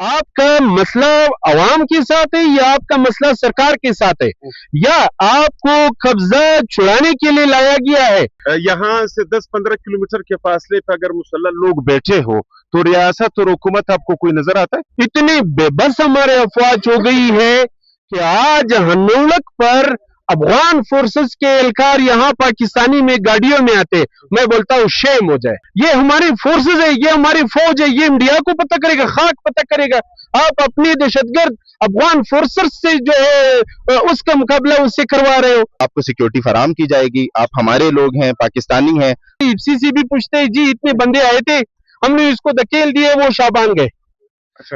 آپ کا مسئلہ عوام کے ساتھ ہے یا آپ کا مسئلہ سرکار کے ساتھ ہے یا آپ کو قبضہ چھڑانے کے لیے لایا گیا ہے؟ یہاں سے 10-15 کلومیٹر کے فاصلے پہ اگر مسلح لوگ بیٹھے ہو تو ریاست اور حکومت آپ کو کوئی نظر آتا ہے؟ اتنی بے بس ہمارے افواج ہو گئی ہے کہ آج ہنولک پر افغان فورسز کے اہلکار یہاں پاکستانی میں گاڑیوں میں آتے، میں بولتا ہوں شیم ہو جائے. یہ ہماری فورسز ہے، یہ ہماری فوج ہے، یہ انڈیا کو پتہ کرے گا، خاک پتہ کرے گا. آپ اپنی دہشت گرد افغان فورسز سے جو ہے اس کا مقابلہ اس سے کروا رہے ہو. آپ کو سیکیورٹی فراہم کی جائے گی، آپ ہمارے لوگ ہیں، پاکستانی ہیں. سی سی بھی پوچھتے جی اتنے بندے آئے تھے، ہم نے اس کو دھکیل دیے، وہ شابان گئے.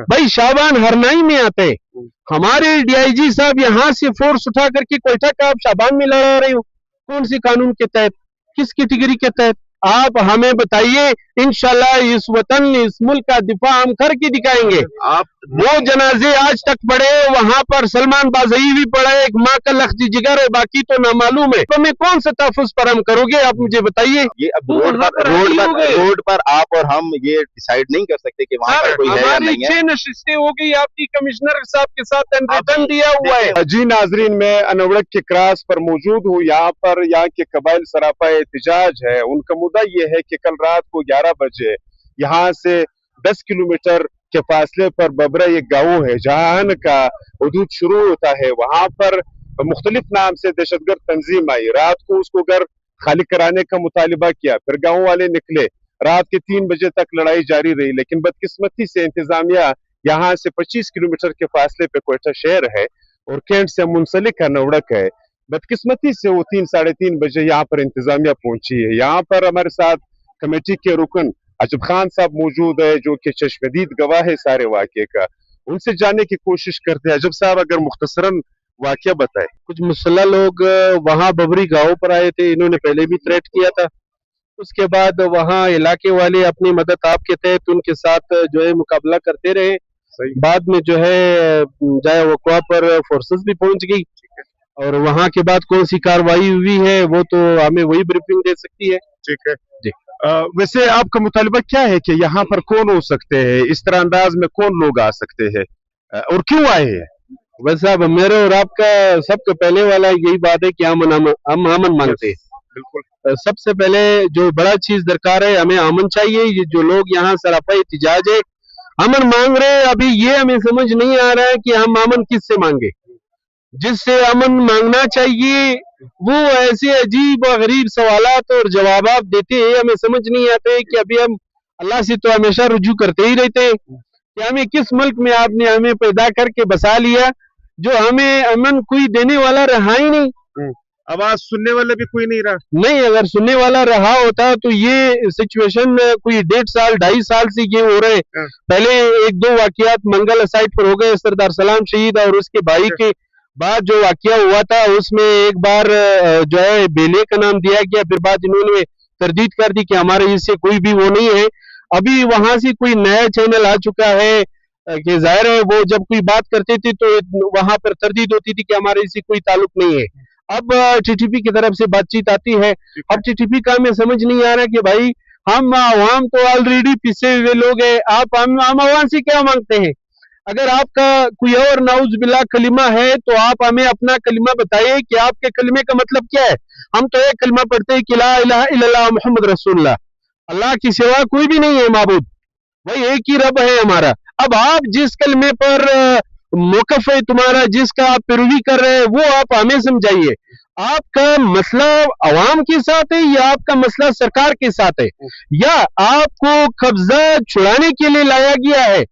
بھائی شابان ہرنائی میں آتے، ہمارے ڈی آئی جی صاحب یہاں سے فورس اٹھا کر کے کوئٹہ کا آپ شابان میں لڑا رہے ہو. کون سی قانون کے تحت، کس کیٹیگری کے تحت؟ آپ ہمیں بتائیے. انشاءاللہ اس وطن اس ملک کا دفاع ہم کر کے دکھائیں گے. وہ جنازے آج تک پڑے، وہاں پر سلمان بازئی بھی پڑا ہے، ایک ماں کا لخت جگر ہے، باقی تو نامعلوم ہے. تو میں کون سا تحفظ فراہم کرو گے آپ مجھے بتائیے. یہ اب روڈ پر آپ اور ہم یہ ڈیسائیڈ نہیں کر سکتے کہ وہاں پر کوئی ہے یا نہیں ہے. 6 نشستیں ہو گئی آپ کی کمشنر صاحب کے ساتھ ریٹرن دیا ہوا ہے. جی ناظرین، میں انوڑک کے کراس پر موجود ہوں. یہاں کے قبائل سراپا احتجاج ہے. ان کا مدعا یہ ہے کہ کل رات کو 11 بجے یہاں سے 10 کلومیٹر کے فاصلے پر ببرا ایک گاؤں ہے جہاں کا حدود شروع ہوتا ہے. وہاں پر مختلف نام سے دہشت گرد تنظیم آئی، رات کو اس کو گھر خالی کرانے کا مطالبہ کیا. پھر گاؤں والے نکلے، رات کے 3 بجے تک لڑائی جاری رہی، لیکن بدقسمتی سے انتظامیہ یہاں سے 25 کلومیٹر کے فاصلے پہ کوئٹہ شہر ہے اور کینٹ سے منسلک انوڑک ہے. بدقسمتی سے وہ 3-3:30 بجے یہاں پر انتظامیہ پہنچی ہے. یہاں پر ہمارے ساتھ کمیٹی کے رکن عجب خان صاحب موجود ہے جو کہ چشمدید گواہ ہے سارے واقعے کا. ان سے جاننے کی کوشش کرتے ہیں. عجب صاحب اگر مختصراً واقعہ بتائے. کچھ مسلح لوگ وہاں ببری گاؤں پر آئے تھے، انہوں نے پہلے بھی تھریٹ کیا تھا. اس کے بعد وہاں علاقے والے اپنی مدد آپ کے تحت ان کے ساتھ جو ہے مقابلہ کرتے رہے. بعد میں جو ہے جائے وقوع پر فورسز بھی پہنچ گئی اور وہاں کے بعد کون سی کاروائی ہوئی ہے وہ تو ہمیں وہی بریفنگ دے سکتی ہے. ٹھیک ہے جی. ویسے آپ کا مطالبہ کیا ہے کہ یہاں پر کون ہو سکتے ہیں، اس طرح انداز میں کون لوگ آ سکتے ہیں اور کیوں آئے ہیں؟ بس صاحب میرے اور آپ کا سب سے پہلے والا یہی بات ہے کہ ہم امن مانگتے ہیں. بالکل سب سے پہلے جو بڑا چیز درکار ہے، ہمیں امن چاہیے. یہ جو لوگ یہاں سراپا احتجاج ہے امن مانگ رہے ہیں، ابھی یہ ہمیں سمجھ نہیں آ رہا ہے کہ ہم امن کس سے مانگے. جس سے امن مانگنا چاہیے وہ ایسے عجیب و غریب سوالات اور جوابات دیتے ہیں، ہمیں سمجھ نہیں آتے کہ ابھی ہم اللہ سے تو ہمیشہ رجوع کرتے ہی رہتے ہیں کہ ہمیں کس ملک میں آپ نے ہمیں پیدا کر کے بسا لیا جو ہمیں امن کوئی دینے والا رہا ہی نہیں. آواز سننے والا بھی کوئی نہیں رہا. نہیں، اگر سننے والا رہا ہوتا تو یہ سچویشن کوئی 1.5 سال سے یہ ہو رہے. پہلے 1-2 واقعات منگل سائٹ پر ہو گئے، سردار سلام شہید اور اس کے بھائی کے بعد جو واقعہ ہوا تھا اس میں ایک بار جو ہے بیلے کا نام دیا گیا، پھر بعد انہوں نے تردید کر دی کہ ہمارے اس سے کوئی بھی وہ نہیں ہے. ابھی وہاں سے کوئی نیا چینل آ چکا ہے کہ ظاہر ہے وہ جب کوئی بات کرتے تھے تو وہاں پر تردید ہوتی تھی کہ ہمارے اس سے کوئی تعلق نہیں ہے. اب ٹی ٹی پی کی طرف سے بات چیت آتی ہے. اب ٹی ٹی پی کا ہمیں سمجھ نہیں آ رہا کہ بھائی ہم عوام تو آلریڈی پسے ہوئے لوگ ہیں، آپ ہم عوام سے کیا مانگتے ہیں؟ اگر آپ کا کوئی اور نعوذ باللہ کلمہ ہے تو آپ ہمیں اپنا کلمہ بتائیے کہ آپ کے کلمے کا مطلب کیا ہے. ہم تو ایک کلمہ پڑھتے ہیں کہ لا الہ الا اللہ محمد رسول اللہ، اللہ کی سوا کوئی بھی نہیں ہے معبود، وہی ایک ہی رب ہے ہمارا. اب آپ جس کلمے پر موقف ہے تمہارا، جس کا آپ پیروی کر رہے ہیں، وہ آپ ہمیں سمجھائیے. آپ کا مسئلہ عوام کے ساتھ ہے یا آپ کا مسئلہ سرکار کے ساتھ ہے یا آپ کو قبضہ چھڑانے کے لیے لایا گیا ہے؟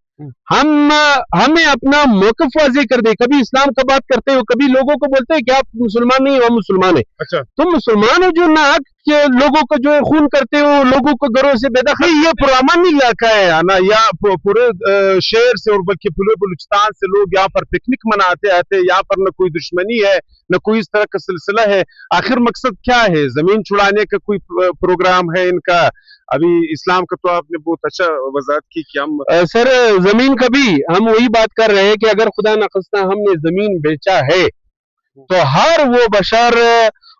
ہمیں اپنا موقف واضح کر دے. کبھی اسلام کا بات کرتے ہو، کبھی لوگوں کو بولتے ہیں کہ آپ مسلمان نہیں، ہم مسلمان ہیں. اچھا تم مسلمان ہو جو نہ لوگوں کو جو ہے خون کرتے ہو، لوگوں کو گھروں سے بے دخل. یہ پرامن علاقہ ہے نا، یا پورے شہر سے اور بلکہ پورے بلوچستان سے لوگ یہاں پر پکنک مناتے آتے. یہاں پر نہ کوئی دشمنی ہے نہ کوئی اس طرح کا سلسلہ ہے. آخر مقصد کیا ہے؟ زمین چھڑانے کا کوئی پروگرام ہے ان کا؟ ابھی اسلام کا تو آپ نے بہت اچھا وضاحت کی کہ ہم سر زمین کا بھی ہم وہی بات کر رہے ہیں کہ اگر خدا نخواستہ ہم نے زمین بیچا ہے تو ہر وہ بشر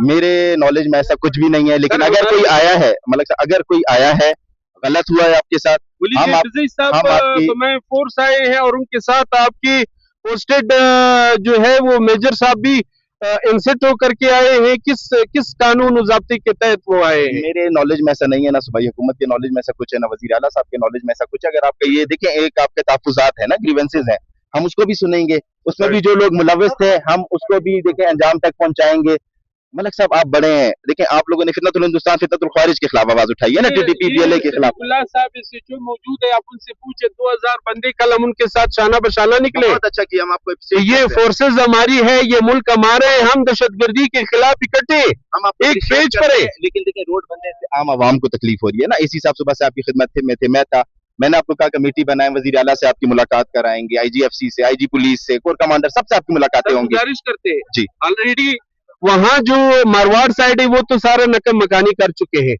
میرے نالج میں ایسا کچھ بھی نہیں ہے، لیکن اگر کوئی آیا ہے ملک صاحب، اگر کوئی آیا ہے غلط ہوا ہے آپ کے ساتھ، ہم صاحب میں فورس آئے ہیں اور ان کے ساتھ آپ کی پوسٹڈ جو ہے وہ میجر صاحب بھی انسٹ ہو کر کے آئے ہیں، کس قانون و ضابطے کے تحت وہ آئے ہیں؟ میرے نالج میں ایسا نہیں ہے، نہ صوبائی حکومت کے نالج میں ایسا کچھ ہے، نہ وزیر اعلیٰ صاحب کے نالج میں ایسا کچھ ہے۔ اگر آپ کا یہ دیکھیں، ایک آپ کے تحفظات ہیں نا، گریونسز ہیں، ہم اس کو بھی سنیں گے، اس میں بھی جو لوگ ملوث تھے ہم اس کو بھی دیکھیں انجام تک پہنچائیں گے۔ ملک صاحب آپ بڑے ہیں، دیکھیں آپ لوگوں نے فتنۃ الہندوستان فتنۃ الخوارج کے خلاف آواز اٹھائی ہے نا، T T P be L A کے خلاف۔ اللہ صاحب اس سے جو موجود ہے آپ ان سے پوچھے، 2000 بندے کل ہم ان کے ساتھ شانہ بشانہ نکلے۔ بہت اچھا کیا، ہم آپ کو یہ فورسز ہماری ہے، یہ ملک ہمارے، ہم دہشت گردی کے خلاف اکٹھے ہم آپ ایک پیج پر ہے، لیکن دیکھیں روڈ بندے سے عام عوام کو تکلیف ہو رہی ہے نا۔ اسی صاحب صبح سے آپ کی خدمت میں تھے، میں تھا، میں نے آپ کو کہا کمیٹی بنائیں، وزیر اعلیٰ سے آپ کی ملاقات کرائیں گے، آئی جی ایف سی سے، آئی جی پولیس سے، کور کمانڈر سب سے آپ کی ملاقاتیں ہوں گی۔ گزارش کرتے ہیں جی آلریڈی وہاں جو مارواڑ سائڈ ہے وہ تو سارا نقل مکانی کر چکے ہیں،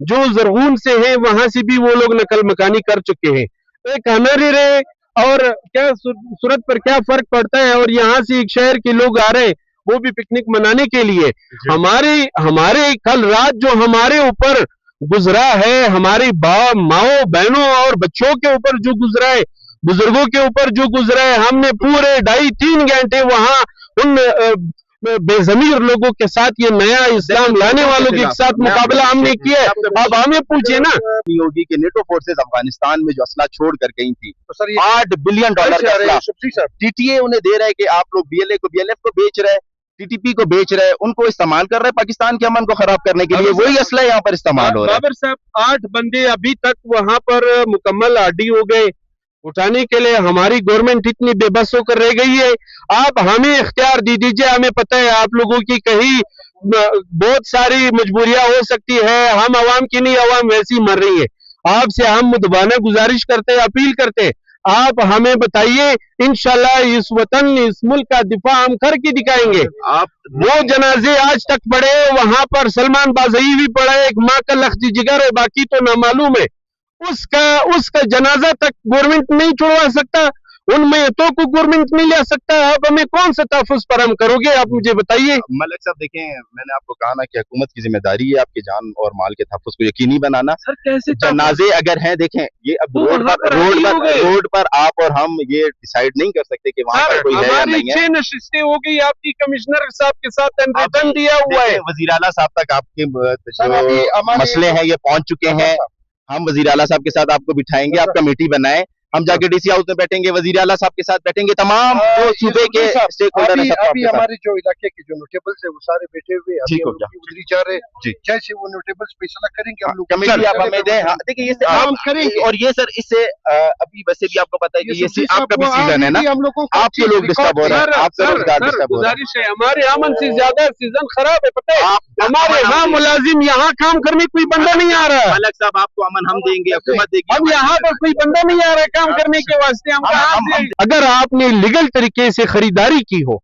جو زرغون سے ہیں وہاں سے بھی وہ لوگ نقل مکانی کر چکے ہیں۔ ایک ہمارے رہے اور کیا صورت پر کیا فرق پڑتا ہے، اور یہاں سے ایک شہر کے لوگ آ رہے وہ بھی پکنک منانے کے لیے۔ ہمارے کل رات جو ہمارے اوپر گزرا ہے، ہماری ماؤں بہنوں اور بچوں کے اوپر جو گزرا ہے، بزرگوں کے اوپر جو گزرا ہے، ہم نے پورے 2.5-3 گھنٹے وہاں ان بے ضمیر لوگوں کے ساتھ، یہ نیا اسلام لانے والوں کے ساتھ مقابلہ ہم نے کیا ہے۔ اب ہمیں پوچھئے نا ہوگی کہ نیٹو فورسز افغانستان میں جو اسلحہ چھوڑ کر گئی تھی، $8 بلین کا اسلحہ ٹی ٹی اے انہیں دے رہا ہے کہ آپ لوگ بی ایل اے کو، بی ایل ایف کو بیچ رہے، ٹی ٹی پی کو بیچ رہے، ان کو استعمال کر رہے پاکستان کے امن کو خراب کرنے کے لیے، وہی اسلحہ یہاں پر استعمال ہو رہا ہے۔ بابر صاحب 8 بندے ابھی تک وہاں پر مکمل آرڈی ہو گئے، اٹھانے کے لیے ہماری گورنمنٹ اتنی بے بس ہو کر رہ گئی ہے۔ آپ ہمیں اختیار دیجئے، ہمیں پتہ ہے آپ لوگوں کی کہیں بہت ساری مجبوریاں ہو سکتی ہے، ہم عوام کی نہیں، عوام ویسی مر رہی ہے۔ آپ سے ہم مدبانہ گزارش کرتے، اپیل کرتے، آپ ہمیں بتائیے، انشاءاللہ اس وطن، اس ملک کا دفاع ہم کر کے دکھائیں گے۔ وہ جنازے آج تک پڑے، وہاں پر سلمان بازئی بھی پڑا ہے، ایک ماں کا لخت جگر ہے، باقی تو نامعلوم ہے۔ اس کا جنازہ تک گورنمنٹ نہیں چھوڑوا سکتا، ان میتوں کو گورنمنٹ نہیں لے سکتا، آپ ہمیں کون سے تحفظ فراہم کرو گے، آپ مجھے بتائیے۔ ملک صاحب دیکھیں، میں نے آپ کو کہا نا کہ حکومت کی ذمہ داری ہے آپ کی جان اور مال کے تحفظ کو یقینی بنانا۔ جنازے اگر ہیں، دیکھیں یہ اب روڈ پر آپ اور ہم یہ ڈیسائیڈ نہیں کر سکتے کہ وہاں پر کوئی ہے یا نہیں ہے۔ 6 نشستیں ہو گئی، آپ کی کمشنر صاحب کے ساتھ ریٹرن دیا ہوا ہے، وزیر اعلیٰ صاحب تک آپ کے جو مسئلے ہیں یہ پہنچ چکے ہیں، ہم وزیر اعلیٰ صاحب کے ساتھ آپ کو بٹھائیں گے، آپ کمیٹی بنائیں، ہم جا کے ڈی سی ہاؤس میں بیٹھیں گے، وزیر اعلیٰ صاحب کے ساتھ بیٹھیں گے، تمام جو صوبے کے اسٹیک ہولڈر ہیں ابھی ہمارے جو علاقے کے جو نوٹیبلز ہیں وہ سارے بیٹھے ہوئے ہیں، ادھر جا رہے، جیسے وہ نوٹیبلز فیصلہ کریں گے ہم لوگ کمیٹی آپ ہمیں دیں۔ دیکھیں یہ ہم کریں گے، اور یہ سر اس سے ابھی ویسے بھی آپ کو پتا ہے کہ یہ آپ کا بھی سیزن ہے نا، آپ کے لوگ ڈسٹرب ہو رہے ہیں، آپ کا روزگار ڈسٹرب ہو رہا ہے۔ گزارش ہے، ہمارے امن سے زیادہ سیزن خراب ہے، پتہ ہے ہمارے ہاں ملازم یہاں کام کرنے کوئی بندہ نہیں آ رہا۔ ملک صاحب آپ کو امن ہم دیں گے، حکومت دے گی، ہم یہاں پر کوئی بندہ نہیں آ رہا ہے کام کرنے کے واسطے۔ اگر آپ نے لیگل طریقے سے خریداری کی ہو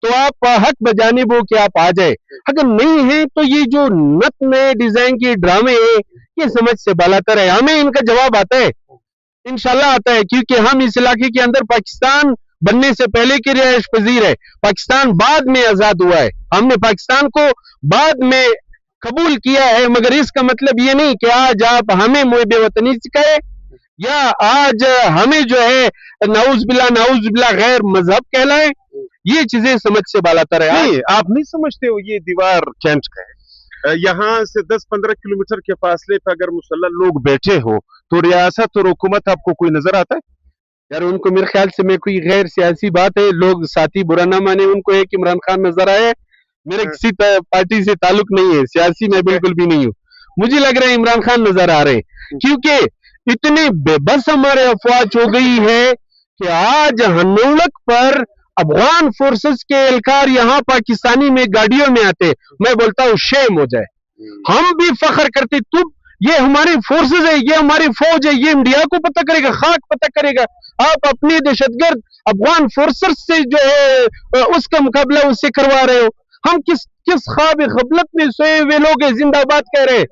تو آپ حق بجانب ہو کہ آپ آ جائے، اگر نہیں ہے تو یہ جو نت نئے ڈیزائن کے ڈرامے ہیں یہ سمجھ سے بالاتر ہے، ہمیں ان کا جواب آتا ہے، انشاءاللہ آتا ہے، کیونکہ ہم اس علاقے کے اندر پاکستان بننے سے پہلے کی رہائش پذیر ہے، پاکستان بعد میں آزاد ہوا ہے، ہم نے پاکستان کو بعد میں قبول کیا ہے، مگر اس کا مطلب یہ نہیں کہ آج آپ ہمیں محب وطنی سکھائے یا آج ہمیں جو ہے نعوذ باللہ غیر مذہب کہلائے، یہ چیزیں سمجھ سے بالاتر ہے۔ نہیں، آپ نہیں سمجھتے ہو یہ دیوار کینٹ کا ہے، یہاں سے 10-15 کلومیٹر کے فاصلے پہ اگر مسلح لوگ بیٹھے ہو تو ریاست اور حکومت آپ کو کوئی نظر آتا ہے؟ یار ان کو میرے خیال سے میں کوئی غیر سیاسی بات ہے، لوگ ساتھی برا نہ مانے، ان کو ایک عمران خان نظر آئے، میرے کسی پارٹی سے تعلق نہیں ہے، سیاسی میں بالکل بھی نہیں ہوں، مجھے لگ رہا ہے عمران خان نظر آ رہے ہیں، کیونکہ اتنی بے بس ہمارے افواج ہو گئی ہے کہ آج ہنولک پر افغان فورسز کے اہلکار یہاں پاکستانی میں گاڑیوں میں آتے، میں بولتا ہوں شیم ہو جائے، ہم بھی فخر کرتے، یہ ہماری فورسز ہے، یہ ہماری فوج ہے، یہ انڈیا کو پتہ کرے گا، خاک پتہ کرے گا، آپ اپنی دہشت گرد افغان فورسز سے جو ہے اس کا مقابلہ اس سے کروا رہے ہو، ہم کس خواب غفلت میں سوئے ہوئے لوگ زندہ باد کہہ رہے ہیں۔